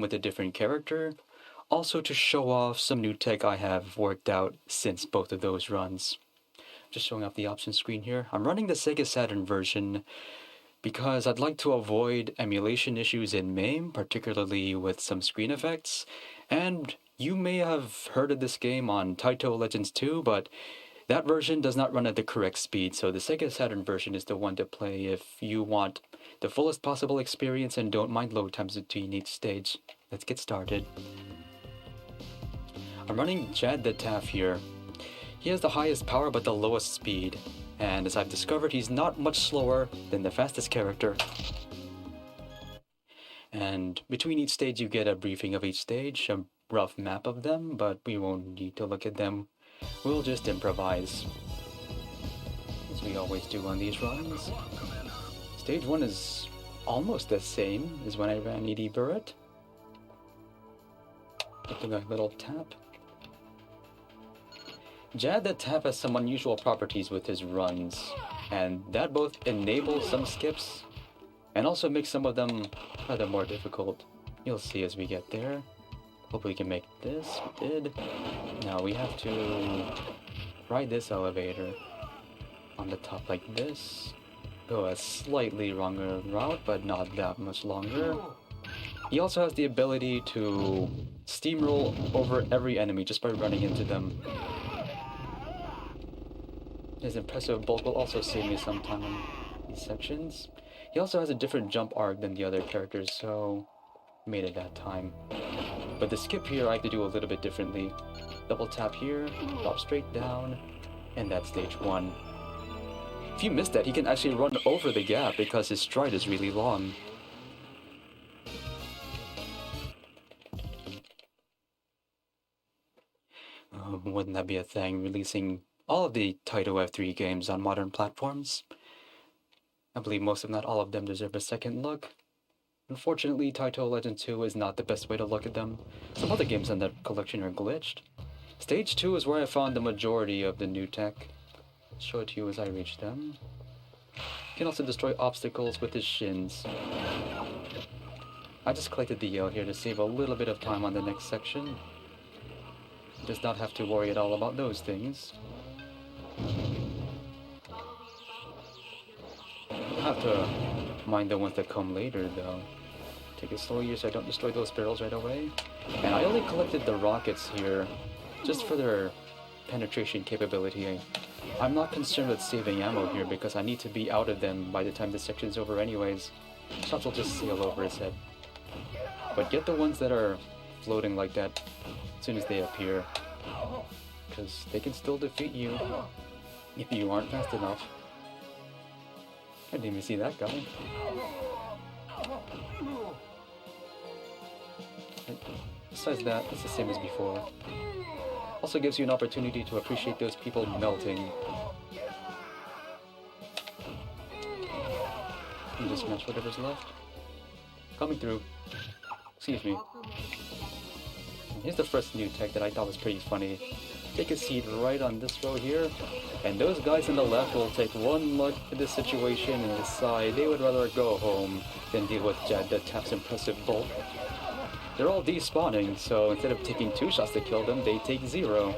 with a different character, also to show off some new tech I have worked out since both of those runs. Just showing off the options screen here. I'm running the Sega Saturn version because I'd like to avoid emulation issues in MAME, particularly with some screen effects. And you may have heard of this game on Taito Legends 2, but that version does not run at the correct speed, so the Sega Saturn version is the one to play if you want the fullest possible experience and don't mind load times between each stage. Let's get started. I'm running Jad the Taff here. He has the highest power but the lowest speed, and as I've discovered, he's not much slower than the fastest character. And between each stage you get a briefing of each stage, a rough map of them, but we won't need to look at them. We'll just improvise, as we always do on these runs. Stage 1 is almost the same as when I ran Edie Burrett. Looking like a little tap. Jad the Taff has some unusual properties with his runs, and that both enables some skips and also makes some of them rather more difficult. You'll see as we get there. Hope we can make this. We did. Now we have to ride this elevator on the top like this. Go a slightly longer route, but not that much longer. He also has the ability to steamroll over every enemy just by running into them. His impressive bulk will also save me some time in these sections. He also has a different jump arc than the other characters, so made it that time. But the skip here I have to do a little bit differently. Double tap here, drop straight down, and that's stage 1. If you missed that, he can actually run over the gap because his stride is really long. Wouldn't that be a thing, releasing all of the Taito F3 games on modern platforms? I believe most if not all of them deserve a second look. Unfortunately, Taito Legend 2 is not the best way to look at them. Some other games in that collection are glitched. Stage 2 is where I found the majority of the new tech. I'll show it to you as I reach them. He can also destroy obstacles with his shins. I just collected the yell here to save a little bit of time on the next section. Does not have to worry at all about those things. I'll have to mind the ones that come later though. Take it slowly so I don't destroy those barrels right away. And I only collected the rockets here just for their penetration capability. I'm not concerned with saving ammo here because I need to be out of them by the time this section's over anyways. Shots will just sail over his head. But get the ones that are floating like that as soon as they appear, because they can still defeat you if you aren't fast enough. I didn't even see that guy. Besides that, it's the same as before. Also gives you an opportunity to appreciate those people melting. And just match whatever's left. Coming through. Excuse me. Here's the first new tech that I thought was pretty funny. Take a seat right on this row here, and those guys on the left will take one look at the situation and decide they would rather go home than deal with Jad the Taff's impressive bulk. They're all despawning, so instead of taking 2 shots to kill them, they take 0.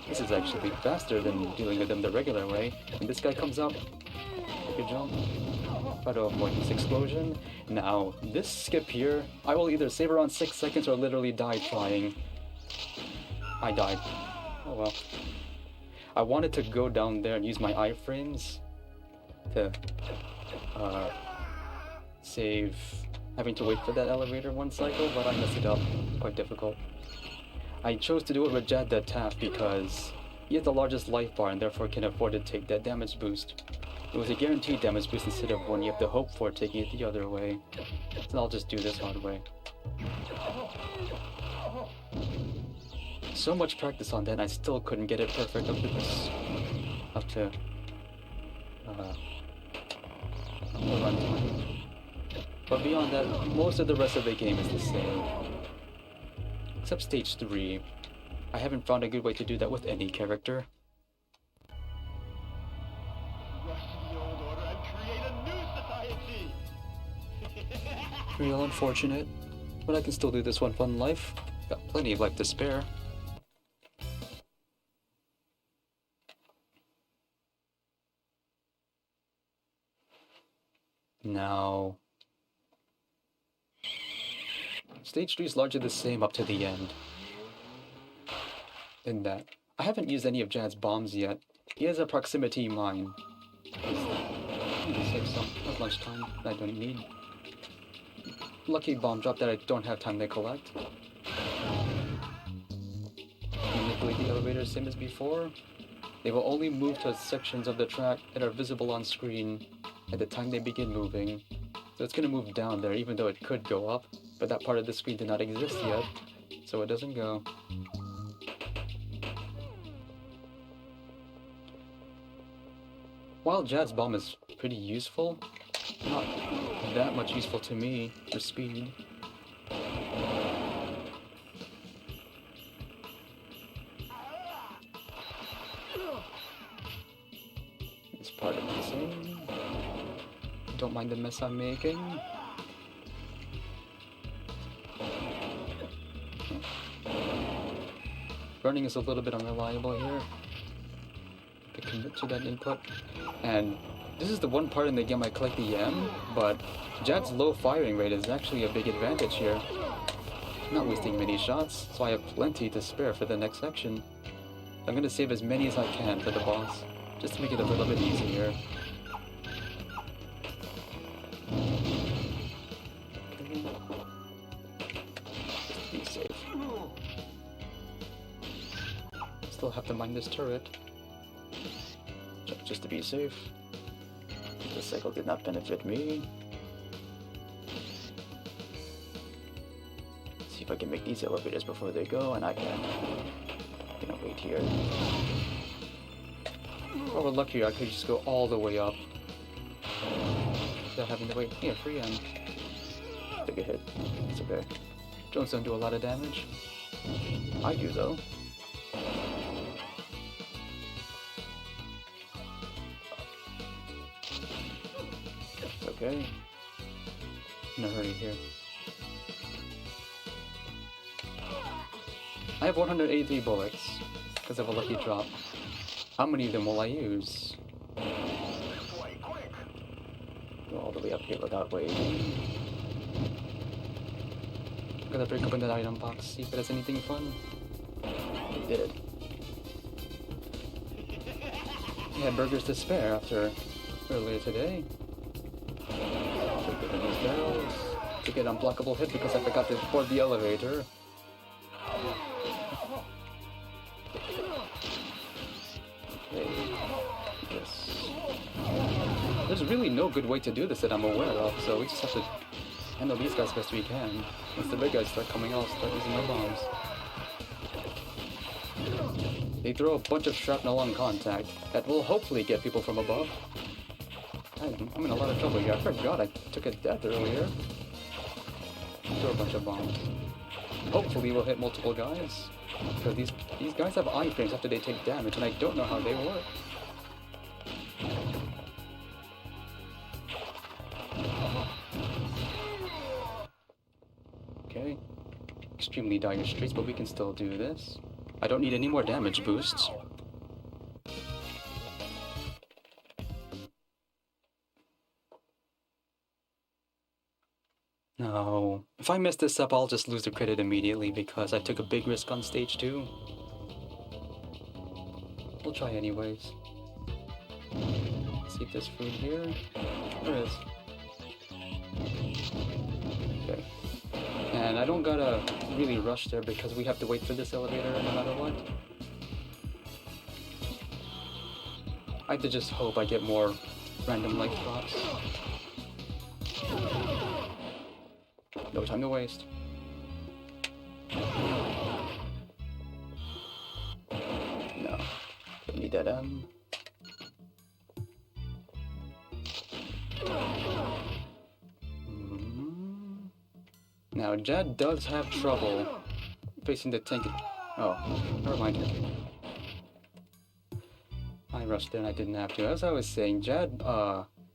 This is actually faster than dealing with them the regular way. When this guy comes up, take a jump. Try to avoid this explosion. Now, this skip here, I will either save around 6 seconds or literally die trying. I died. Oh well. I wanted to go down there and use my iframes to save having to wait for that elevator one cycle, but I messed it up. Quite difficult. I chose to do it with Jad the Taff because he has the largest life bar and therefore can afford to take that damage boost. It was a guaranteed damage boost instead of one you have to hope for taking it the other way. So I'll just do this hard way. So much practice on that and I still couldn't get it perfect up to the runtime. But beyond that, most of the rest of the game is the same. Except stage 3. I haven't found a good way to do that with any character. Real unfortunate. But I can still do this one fun life. Got plenty of life to spare. Now... Stage 3 is largely the same up to the end. In that, I haven't used any of Jad's bombs yet. He has a proximity mine. Save some at lunchtime that I don't need. Lucky bomb drop that I don't have time to collect. Manipulate the elevator same as before. They will only move to sections of the track that are visible on screen at the time they begin moving. So it's going to move down there even though it could go up, but that part of the screen did not exist yet, so it doesn't go. While Jad's bomb is pretty useful, not that much useful to me for speed. It's part of the same. Don't mind the mess I'm making. Burning is a little bit unreliable here. To commit to that input. And this is the one part in the game I collect the M, but Jad's low firing rate is actually a big advantage here. I'm not wasting many shots, so I have plenty to spare for the next section. I'm gonna save as many as I can for the boss, just to make it a little bit easier. Okay. Just to be safe. Still have to mine this turret. Just to be safe. The cycle did not benefit me. See if I can make these elevators before they go, and I can. I'm gonna wait here. If I were luckier, I could just go all the way up without having to wait. Yeah, free M. Take a hit. It's okay. Drones don't do a lot of damage. I do though. Okay. In a hurry here. I have 183 bullets because of a lucky drop. How many of them will I use? Go all the way up here without waiting. Gotta break open that item box, see if it has anything fun. It did. I had burgers to spare after earlier today. Open those barrels to get unblockable hit because I forgot to board the elevator. Okay. Yes. There's really no good way to do this that I'm aware of, so we just have to handle these guys best we can. Once the big guys start coming out, start using my bombs. They throw a bunch of shrapnel on contact that will hopefully get people from above. I'm in a lot of trouble here. I forgot I took a death earlier. Throw a bunch of bombs. Hopefully we'll hit multiple guys. Because these guys have iframes after they take damage, and I don't know how they work. Okay. Extremely dire streets, but we can still do this. I don't need any more damage boosts. No. If I mess this up, I'll just lose the credit immediately because I took a big risk on stage 2. We'll try anyways. See if there's food here. There is. Okay. And I don't gotta really rush there because we have to wait for this elevator no matter what. I have to just hope I get more random life drops. No time to waste. No. Don't need that M. Now, Jad does have trouble facing the tank. Oh, never mind. I rushed there and I didn't have to. As I was saying, Jad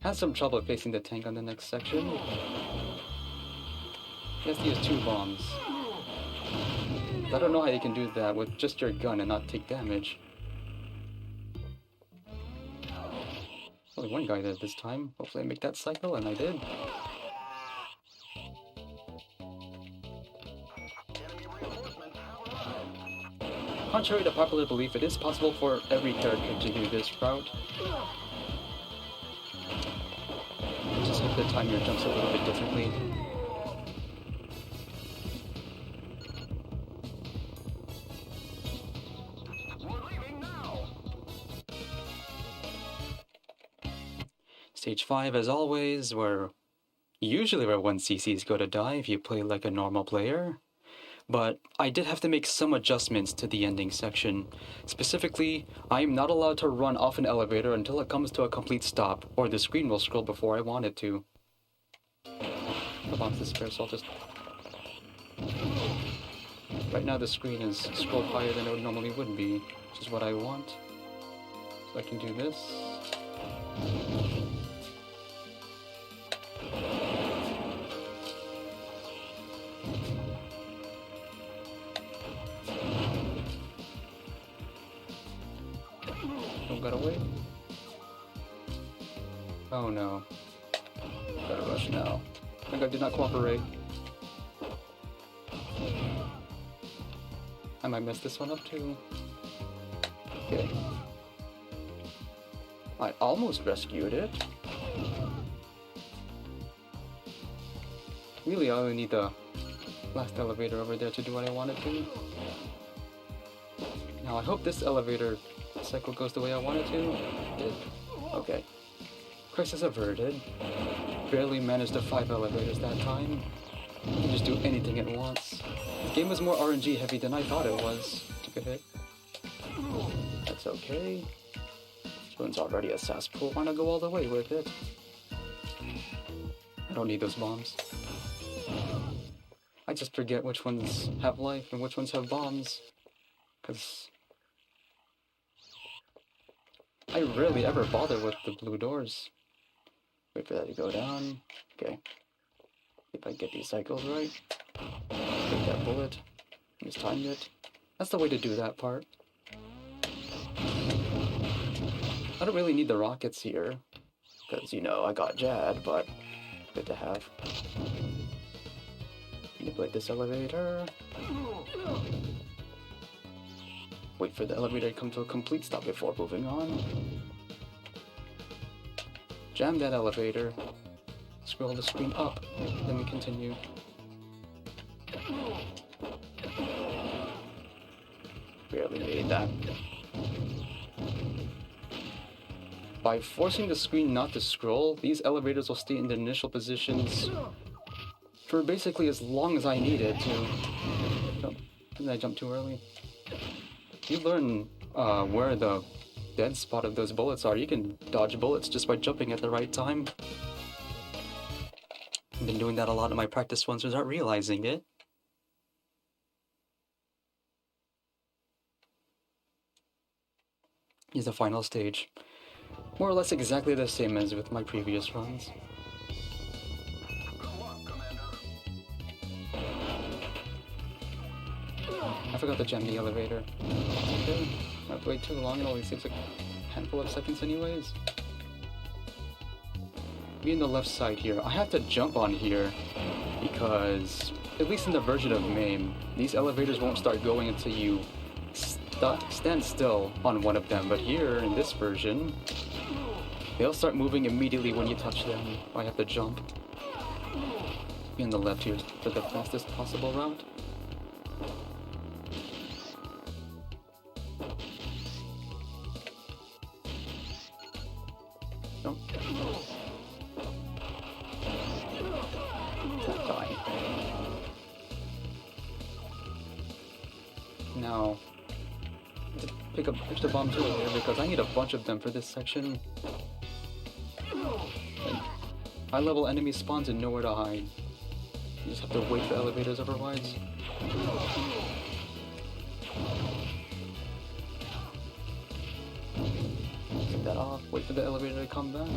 has some trouble facing the tank on the next section. He has to use 2 bombs. I don't know how you can do that with just your gun and not take damage. Only one guy did this time. Hopefully I make that cycle, and I did. Contrary to popular belief, it is possible for every character to do this route. Just hope to time your jumps a little bit differently. Stage 5, as always, usually where 1cc's go to die if you play like a normal player. But I did have to make some adjustments to the ending section. Specifically, I am not allowed to run off an elevator until it comes to a complete stop, or the screen will scroll before I want it to. The bomb's disappeared, so I'll just... Right now the screen is scrolled higher than it normally would be, which is what I want. So I can do this. Gotta wait. Oh no. Gotta rush now. My guy did not cooperate. I might mess this one up too. Okay. I almost rescued it. Really, I only need the last elevator over there to do what I want it to. Now, I hope this elevator cycle goes the way I want it to. It did. Okay. Crisis averted. Barely managed the 5 elevators that time. You can just do anything at once. The game was more RNG heavy than I thought it was. Took a hit. That's okay. This one's already a cesspool. Why not go all the way with it? I don't need those bombs. I just forget which ones have life and which ones have bombs. Because I rarely ever bother with the blue doors. Wait for that to go down. Okay. If I get these cycles right. Take that bullet. Just time it. That's the way to do that part. I don't really need the rockets here. Because, you know, I got Jad, but good to have. Manipulate this elevator. Wait for the elevator to come to a complete stop before moving on. Jam that elevator. Scroll the screen up. Then we continue. Barely made that. By forcing the screen not to scroll, these elevators will stay in their initial positions for basically as long as I need it to. Oh, didn't I jump too early? You learn where the dead spot of those bullets are. You can dodge bullets just by jumping at the right time. I've been doing that a lot in my practice ones without realizing it. Here's the final stage. More or less exactly the same as with my previous runs. I forgot to jam the elevator. Okay, I've waited too long, it only takes a handful of seconds anyways. Be in the left side here. I have to jump on here because, at least in the version of MAME, these elevators won't start going until you stand still on one of them, but here, in this version, they'll start moving immediately when you touch them. I have to jump. Be on the left here for the fastest possible route. Jump. Not dying. Now, pick up extra bomb tool here because I need a bunch of them for this section. High level enemies spawns and nowhere to hide. You just have to wait for elevators otherwise. Take that off, wait for the elevator to come back.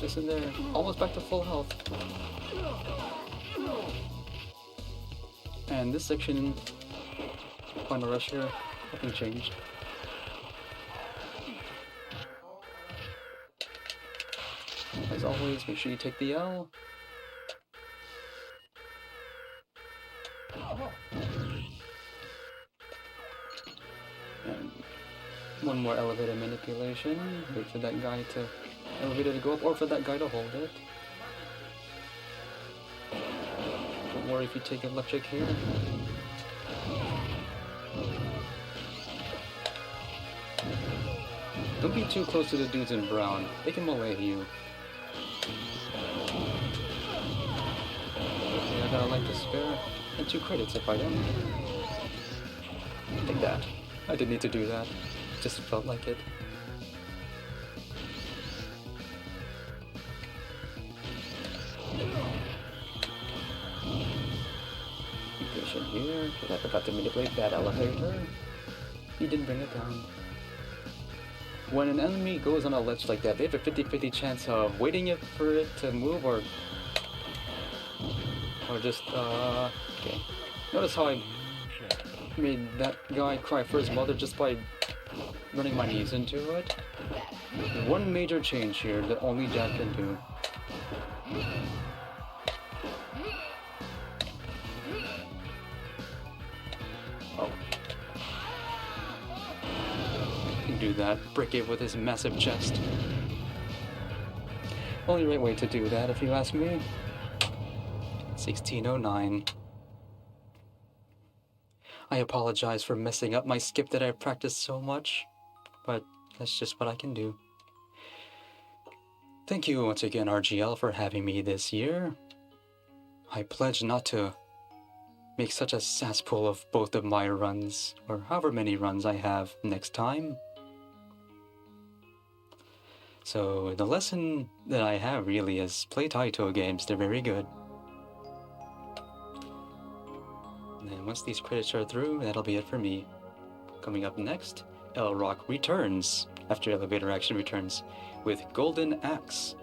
was just in there. Almost back to full health. And this section, final rush here, nothing changed. As always, make sure you take the L. And one more elevator manipulation. Wait for that guy to elevator to go up, or for that guy to hold it. Don't worry if you take electric here. Don't be too close to the dudes in brown. They can melee you. Okay, I got a life to spare. And 2 credits if I don't. Take that. I didn't need to do that. Just felt like it. Be patient here, because I forgot to manipulate that elevator. He didn't bring it down. When an enemy goes on a ledge like that, they have a 50-50 chance of waiting for it to move or just, okay. Notice how I made that guy cry for his mother just by running my knees into it? One major change here that only Jack can do. Oh. Can do that. Break it with his massive chest. Only right way to do that, if you ask me. 1609. I apologize for messing up my skip that I've practiced so much, but that's just what I can do. Thank you once again, RGL, for having me this year. I pledge not to make such a cesspool of both of my runs, or however many runs I have next time. So the lesson that I have really is play Taito games, they're very good. And once these credits are through, that'll be it for me. Coming up next, L Rock returns, after Elevator Action returns, with Golden Axe.